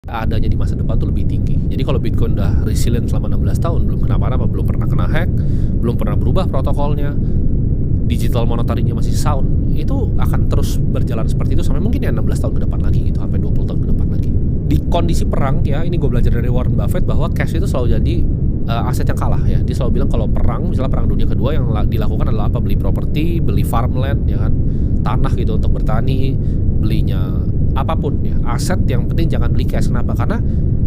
adanya di masa depan tuh lebih tinggi. Jadi kalau Bitcoin udah resilient selama 16 tahun, belum kenapa-napa, belum pernah kena hack, belum pernah berubah protokolnya, digital monetarinya masih sound, itu akan terus berjalan seperti itu sampai mungkin ya 16 tahun ke depan lagi gitu, sampai 20 tahun ke depan lagi. Di kondisi perang ya, ini gue belajar dari Warren Buffett bahwa cash itu selalu jadi aset yang kalah ya. Dia selalu bilang kalau perang, misalnya perang dunia kedua yang dilakukan adalah apa? Beli properti, beli farmland ya kan, tanah gitu untuk bertani, belinya apapun ya, aset yang penting jangan beli cash. Kenapa? Karena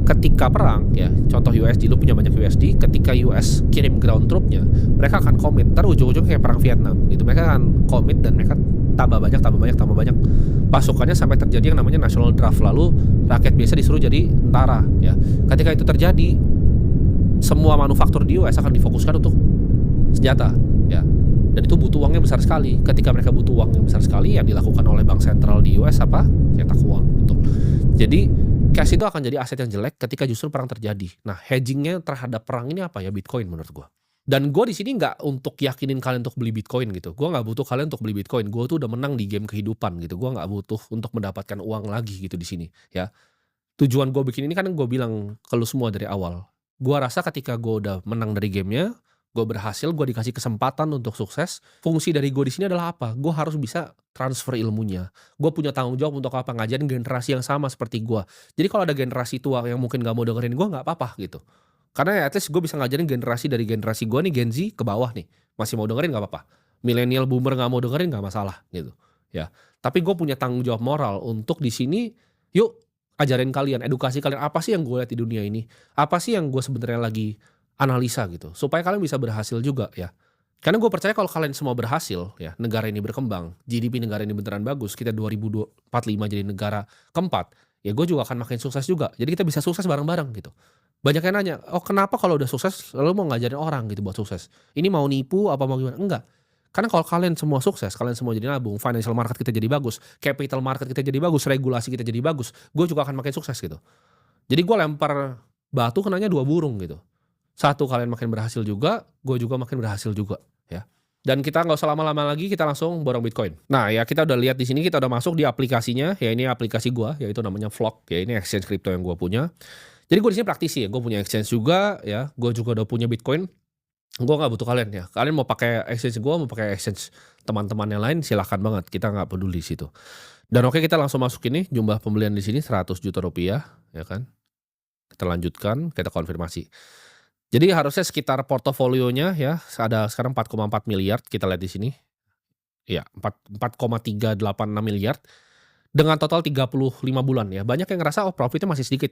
ketika perang ya, contoh USD, lu punya banyak USD, ketika US kirim ground troopnya, mereka akan komit, ntar ujung-ujungnya kayak perang Vietnam gitu, mereka akan komit dan mereka tambah banyak pasukannya sampai terjadi yang namanya national draft, lalu rakyat biasa disuruh jadi tentara ya. Ketika itu terjadi, semua manufaktur di US akan difokuskan untuk senjata ya, dan itu butuh uangnya besar sekali. Ketika mereka butuh uang yang besar sekali, yang dilakukan oleh bank sentral di US apa? Cetak uang, betul. Jadi cash itu akan jadi aset yang jelek ketika justru perang terjadi. Nah, hedgingnya terhadap perang ini apa ya? Bitcoin menurut gua. Dan gue di sini nggak untuk yakinin kalian untuk beli Bitcoin gitu. Gue nggak butuh kalian untuk beli Bitcoin. Gue tuh udah menang di game kehidupan gitu. Gue nggak butuh untuk mendapatkan uang lagi gitu di sini. Ya, tujuan gue bikin ini kan gue bilang ke lu semua dari awal. Gue rasa ketika gue udah menang dari gamenya, gue berhasil, gue dikasih kesempatan untuk sukses. Fungsi dari gue di sini adalah apa? Gue harus bisa transfer ilmunya. Gue punya tanggung jawab untuk apa? Ngajarin generasi yang sama seperti gue. Jadi kalau ada generasi tua yang mungkin gak mau dengerin gue, nggak apa-apa gitu. Karena ya at least gue bisa ngajarin generasi dari generasi gue nih, Gen Z ke bawah nih. Masih mau dengerin nggak apa-apa. Milenial boomer nggak mau dengerin nggak masalah gitu. Ya. Tapi gue punya tanggung jawab moral untuk di sini, yuk ajarin kalian, edukasi kalian apa sih yang gue lihat di dunia ini. Apa sih yang gue sebenarnya lagi analisa gitu. Supaya kalian bisa berhasil juga ya. Karena gue percaya kalau kalian semua berhasil ya, negara ini berkembang, GDP negara ini beneran bagus, kita 2045 jadi negara keempat, ya gue juga akan makin sukses juga. Jadi kita bisa sukses bareng-bareng gitu. Banyak yang nanya, oh kenapa kalau udah sukses lalu mau ngajarin orang gitu buat sukses? Ini mau nipu apa mau gimana? Enggak. Karena kalau kalian semua sukses, kalian semua jadi nabung, financial market kita jadi bagus, capital market kita jadi bagus, regulasi kita jadi bagus, gue juga akan makin sukses gitu. Jadi gue lempar batu kenanya dua burung gitu. Satu, kalian makin berhasil juga, gue juga makin berhasil juga ya. Dan kita nggak usah lama-lama lagi, kita langsung borong Bitcoin. Nah ya, kita udah lihat di sini, kita udah masuk di aplikasinya ya. Ini aplikasi gue, yaitu namanya Flock ya. Ini exchange crypto yang gue punya. Jadi gue di sini praktisi ya, gue punya exchange juga ya. Gue juga udah punya Bitcoin. Gue nggak butuh kalian ya. Kalian mau pakai exchange gue, mau pakai exchange teman-teman yang lain, silahkan banget. Kita nggak peduli di situ. Dan oke, kita langsung masuk ini. Jumlah pembelian di sini 100 juta rupiah ya kan. Kita lanjutkan, kita konfirmasi. Jadi harusnya sekitar portofolionya ya, ada sekarang 4,4 miliar, kita lihat di sini. Iya, 4,386 miliar dengan total 35 bulan ya. Banyak yang ngerasa oh profitnya masih sedikit.